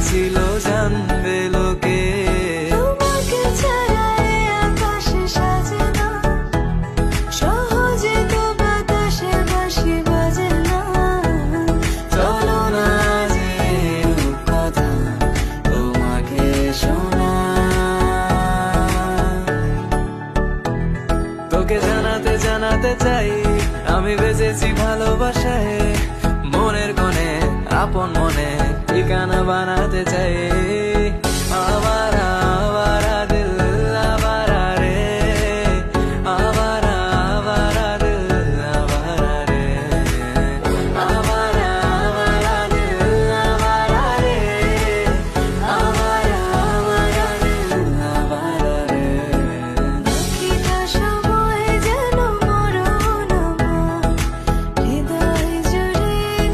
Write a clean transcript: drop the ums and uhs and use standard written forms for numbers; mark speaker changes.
Speaker 1: ছিল জানবে লোকে।
Speaker 2: তোমাকে ছাড়া এ আকাশ সাজে না, সহজে তো বাতাসে বাঁশি বাজে না।
Speaker 1: চলো না যে রূপকথা তোমাকে শোনাই। তোকে জানাতে জানাতে চাই আমি বেঁচেছি ভালোবাসায়, মনের কোণে আপন মনে ঠিকানা বানাতে চাই।